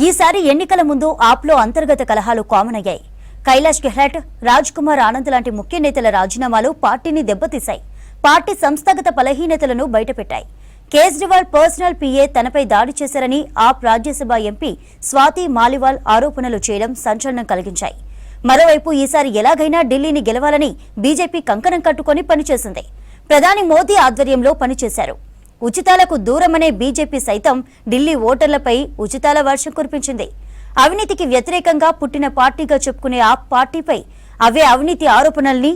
ఈసారి ఎన్నికల ముందు ఆప్లో అంతర్గత కలహాలు కామన్ అయ్యాయి. కైలాష్ గెహ్లాట్, రాజ్ కుమార్ ఆనంద్ లాంటి ముఖ్య నేతల రాజీనామాలు పార్టీని దెబ్బతీశాయి. పార్టీ సంస్థాగత బలహీనతలను బయటపెట్టాయి. కేజ్రీవాల్ పర్సనల్ పీఏ తనపై దాడి చేశారని ఆప్ రాజ్యసభ ఎంపీ స్వాతి మాలివాల్ ఆరోపణలు చేయడం సంచలనం కలిగించాయి. మరోవైపు ఈసారి ఎలాగైనా ఢిల్లీని గెలవాలని బీజేపీ కంకణం కట్టుకుని పనిచేసింది. ప్రధాని మోదీ ఆధ్వర్యంలో పనిచేశారు. ఉచితాలకు దూరమనే బీజేపీ సైతం ఢిల్లీ ఓటర్లపై ఉచితాల వర్షం కురిపించింది. అవినీతికి వ్యతిరేకంగా పుట్టిన పార్టీగా చెప్పుకునే ఆప్ పార్టీపై అవే అవినీతి ఆరోపణల్ని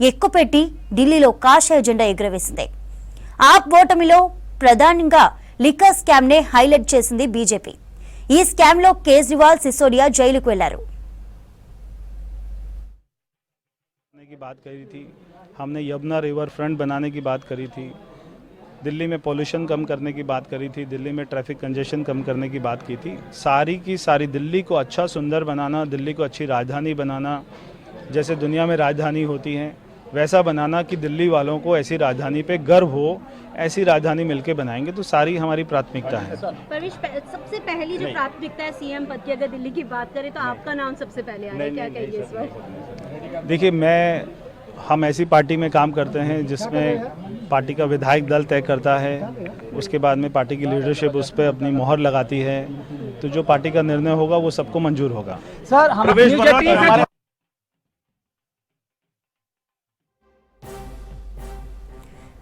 ఎక్కుపెట్టి ఢిల్లీలో కాషాయ జెండా ఎగురవేసింది. ఆప్ ఓటమిలో ప్రధానంగా లిక్కర్ స్కామ్ నే హైలైట్ చేసింది బీజేపీ. ఈ స్కామ్ లో కేజ్రీవాల్, సిసోడియా జైలుకు వెళ్లారు. की बात करी थी, हमने यमुना रिवर फ्रंट बनाने की बात करी थी, दिल्ली में पोल्यूशन कम करने की बात करी थी, दिल्ली में ट्रैफिक कंजेशन कम करने की बात की थी। सारी की सारी दिल्ली को अच्छा सुंदर बनाना, दिल्ली को अच्छी राजधानी बनाना, जैसे दुनिया में राजधानी होती हैं वैसा बनाना कि दिल्ली वालों को ऐसी राजधानी पे गर्व हो, ऐसी राजधानी मिलके बनाएंगे। तो सारी हमारी प्राथमिकता है। परवेश, सबसे पहली जो प्राथमिकता है सीएम पद की, अगर दिल्ली की बात करें तो आपका नाम सबसे पहले आया, क्या कहिए इस पर? देखिए, हम ऐसी पार्टी में काम करते हैं जिसमें पार्टी का विधायक दल तय करता है, उसके बाद में पार्टी की लीडरशिप उस पर अपनी मोहर लगाती है। तो जो पार्टी का निर्णय होगा वो सबको मंजूर होगा। सर, हम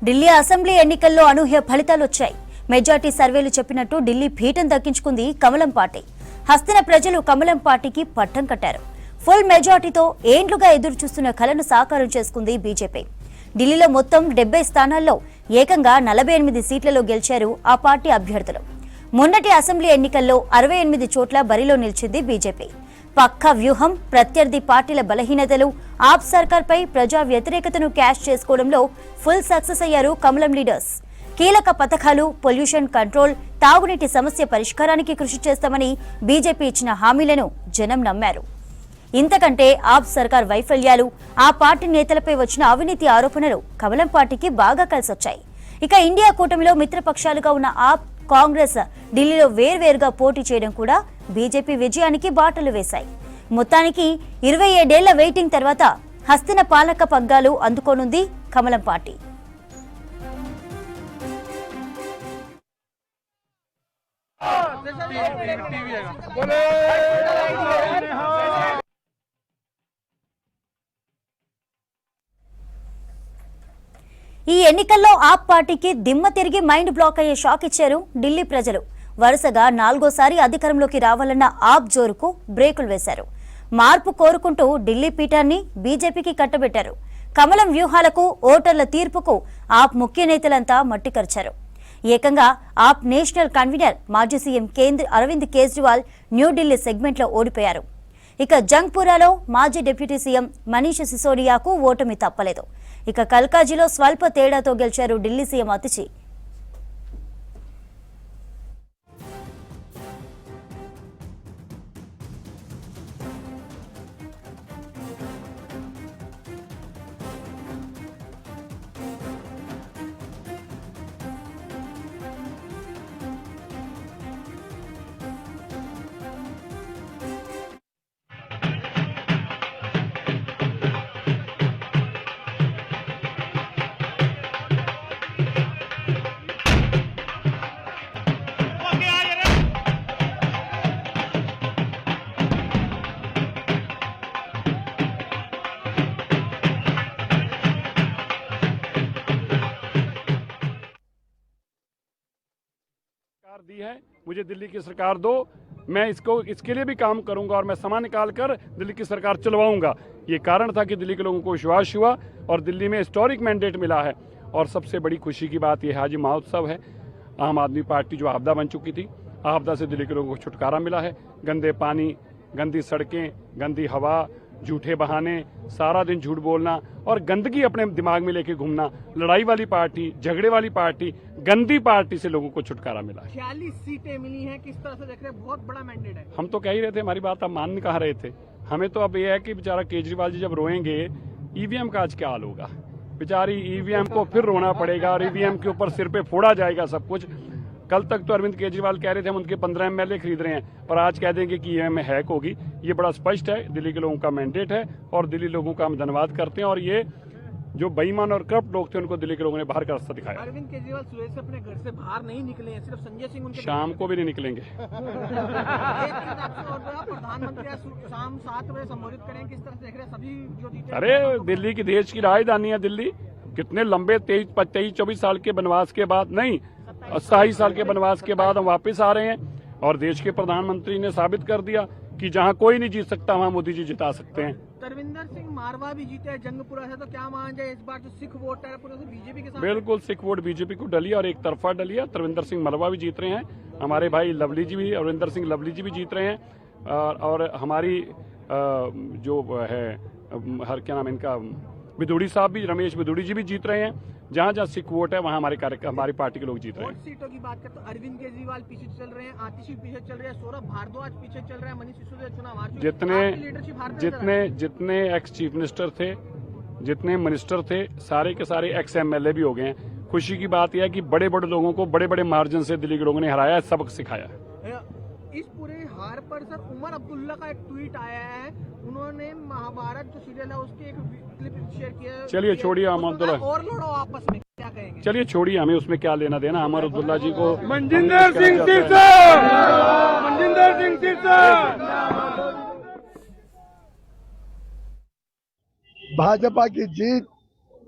ఢిల్లీ అసెంబ్లీ ఎన్నికల్లో అనూహ్య ఫలితాలు వచ్చాయి. మెజార్టీ సర్వేలు చెప్పినట్టు ఢిల్లీ పీఠం దక్కించుకుంది కమలం పార్టీ. హస్తిన ప్రజలు కమలం పార్టీకి పట్టం కట్టారు. ఫుల్ మెజార్టీతో ఏండ్లుగా ఎదురు చూస్తున్న కలను సాకారం చేసుకుంది బీజేపీ. ఢిల్లీలో మొత్తం 70 స్థానాల్లో ఏకంగా 48 సీట్లలో గెలిచారు ఆ పార్టీ అభ్యర్థులు. మొన్నటి అసెంబ్లీ ఎన్నికల్లో 68 చోట్ల బరిలో నిలిచింది బీజేపీ. పక్కా వ్యూహం, ప్రత్యర్థి పార్టీల బలహీనతలు, ఆప్ సర్కార్పై ప్రజా వ్యతిరేకతను క్యాష్ చేసుకోవడంలో ఫుల్ సక్సెస్ అయ్యారు కమలం లీడర్స్. కీలక పథకాలు, పొల్యూషన్ కంట్రోల్, తాగునీటి సమస్య పరిష్కారానికి కృషి చేస్తామని బీజేపీ ఇచ్చిన హామీలను జనం నమ్మారు. ఇంతకంటే ఆప్ సర్కార్ వైఫల్యాలు, ఆ పార్టీ నేతలపై వచ్చిన అవినీతి ఆరోపణలు కమలం పార్టీకి బాగా కలిసొచ్చాయి. ఇక ఇండియా కూటమిలో మిత్రపక్షాలుగా ఉన్న ఆప్, కాంగ్రెస్ ఢిల్లీలో వేర్వేరుగా పోటీ చేయడం కూడా బీజేపీ విజయానికి బాటలు వేశాయి. మొత్తానికి 27 ఏళ్ల వెయిటింగ్ తర్వాత హస్తిన పాలక పగ్గాలు అందుకోనుంది కమలం పార్టీ. ఈ ఎన్నికల్లో ఆప్ పార్టీకి దిమ్మ తిరిగి మైండ్ బ్లాక్ అయ్యే షాక్ ఇచ్చారు ఢిల్లీ ప్రజలు. వరుసగా 4వ అధికారంలోకి రావాలన్న ఆప్ జోరుకు బ్రేకులు వేశారు. మార్పు కోరుకుంటూ ఢిల్లీ పీఠాన్ని బీజేపీకి కట్టబెట్టారు. కమలం వ్యూహాలకు, ఓటర్ల తీర్పుకు ఆప్ ముఖ్య నేతలంతా మట్టికరిచారు. ఏకంగా ఆప్ నేషనల్ కన్వీనర్ మాజీ సీఎం అరవింద్ కేజ్రీవాల్ న్యూఢిల్లీ సెగ్మెంట్లో ఓడిపోయారు. ఇక జంగ్పురాలో మాజీ డిప్యూటీ సీఎం మనీష్ సిసోడియాకు ఓటమి తప్పలేదు. ఇక కల్కాజీలో స్వల్ప తేడాతో గెలిచారు ఢిల్లీ సీఎం అతిచి. दी है, मुझे दिल्ली की सरकार दो, मैं इसके लिए भी काम करूंगा और मैं समय निकाल कर दिल्ली की सरकार चलवाऊंगा। ये कारण था कि दिल्ली के लोगों को विश्वास हुआ और दिल्ली में हिस्टोरिक मैंडेट मिला है। और सबसे बड़ी खुशी की बात यह आज महोत्सव है। आम आदमी पार्टी जो आपदा बन चुकी थी, आपदा से दिल्ली के लोगों को छुटकारा मिला है। गंदे पानी, गंदी सड़कें, गंदी हवा, झूठे बहाने, सारा दिन झूठ बोलना और गंदगी अपने दिमाग में लेके घूमना, लड़ाई वाली पार्टी, झगड़े वाली पार्टी, गंदी पार्टी से लोगों को छुटकारा मिला है। 46 सीटें मिली हैं, किस तरह से देख रहे हैं? बहुत बड़ा मैंडेट है। हम तो कह ही रहे थे, हमारी बात आप मान नहीं कहा रहे थे। हमें तो अब यह है कि बेचारा केजरीवाल जी जब रोएंगे, ईवीएम का आज क्या हाल होगा। बेचारी ईवीएम को फिर रोना पड़ेगा और ईवीएम के ऊपर सिर पे फोड़ा जाएगा सब कुछ। कल तक तो अरविंद केजरीवाल कह रहे थे हम उनके 15 MLA खरीद रहे हैं, और आज कह देंगे कि ईवीएम में हैक होगी। ये बड़ा स्पष्ट है, दिल्ली के लोगों का मैंडेट है और दिल्ली लोगों का हम धन्यवाद करते हैं। और ये जो बेईमान और करप्ट लोग थे उनको दिल्ली के लोगों ने बाहर का रास्ता दिखाया। अरविंद केजरीवाल सुबह से अपने घर से बाहर नहीं निकले हैं, सिर्फ संजय सिंह उनके शाम को भी नहीं निकलेंगे। प्रधानमंत्री आज शाम 7 बजे संबोधित करें, किस तरह से देख रहे हैं सभी जो जीते? अरे दिल्ली की देश की राजधानी है दिल्ली। कितने लंबे 23-24 साल के वनवास के बाद, नहीं 27 साल के वनवास के बाद हम वापस आ रहे हैं, और देश के प्रधानमंत्री ने साबित कर दिया कि जहां कोई नहीं जीत सकता वहां मोदी जी जिता सकते हैं। तरविंदर सिंह मारवा भी जीते हैं जंगपुरा से, तो क्या मान जाए इस बार जो सिख वोट है पूरे बीजेपी के साथ? बिल्कुल, सिख वोट बीजेपी को डली और एक तरफा डली है। तरविंदर सिंह मलवा भी जीत रहे हैं, हमारे भाई लवली जी भी, अरविंदर सिंह लवली जी भी जीत रहे हैं, और हमारी जो है क्या नाम इनका, बिदुड़ी साहब भी, रमेश बिदुड़ी जी भी जीत रहे हैं। जहाँ जहाँ सिख वोट है वहाँ हमारी पार्टी के लोग जीत रहे हैं। वोट सीटों की बात करते तो अरविंद केजरीवाल पीछे चल रहे हैं, आतिशी पीछे चल रहे हैं, सौरभ भारद्वाज पीछे चल रहे हैं, मनीष सिसोदिया चुनाव हार चुके हैं। जितने एक्स चीफ मिनिस्टर थे, जितने मिनिस्टर थे, सारे के सारे एक्स MLA भी हो गए हैं। खुशी की बात यह है कि बड़े बड़े लोगों को बड़े बड़े मार्जिन से दिल्ली के लोगों ने हराया, सबक सिखाया। इस पूरे हार पर सर उमर अब्दुल्ला का एक ट्वीट आया है, उन्होंने महाभारत जो सीरियल है उसके एक क्लिप शेयर किया। चलिए छोड़िए अमर अब्दुल्ला, और लड़ो आपस में, क्या कहेंगे? चलिए छोड़िए, हमें उसमें क्या लेना देना। अमर अब्दुल्ला जी को मनजिंदर सिंह सिरसा, मनजिंदर सिंह सिरसा। भाजपा की जीत,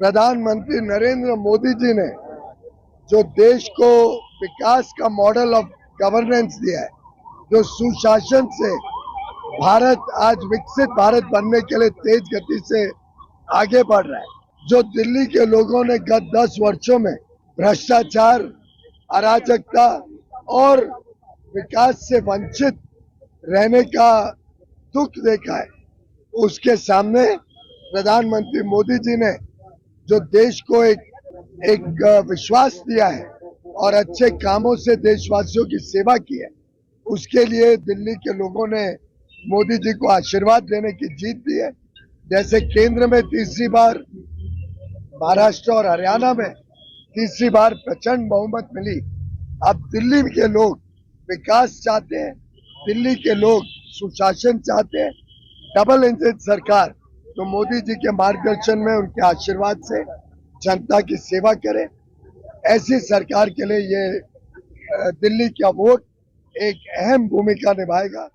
प्रधानमंत्री नरेंद्र मोदी जी ने जो देश को विकास का मॉडल ऑफ गवर्नेंस दिया है, जो सुशासन से भारत आज विकसित भारत बनने के लिए तेज गति से आगे बढ़ रहा है, जो दिल्ली के लोगों ने गत 10 वर्षों में भ्रष्टाचार, अराजकता और विकास से वंचित रहने का दुख देखा है, उसके सामने प्रधानमंत्री मोदी जी ने जो देश को एक विश्वास दिया है और अच्छे कामों से देशवासियों की सेवा की है, उसके लिए दिल्ली के लोगों ने मोदी जी को आशीर्वाद देने की जीत दी है। जैसे केंद्र में तीसरी बार, महाराष्ट्र और हरियाणा में तीसरी बार प्रचंड बहुमत मिली, अब दिल्ली के लोग विकास चाहते हैं, दिल्ली के लोग सुशासन चाहते हैं, डबल इंजन सरकार तो मोदी जी के मार्गदर्शन में, उनके आशीर्वाद से जनता की सेवा करे, ऐसी सरकार के लिए ये दिल्ली का वोट एक अहम भूमिका निभाएगा।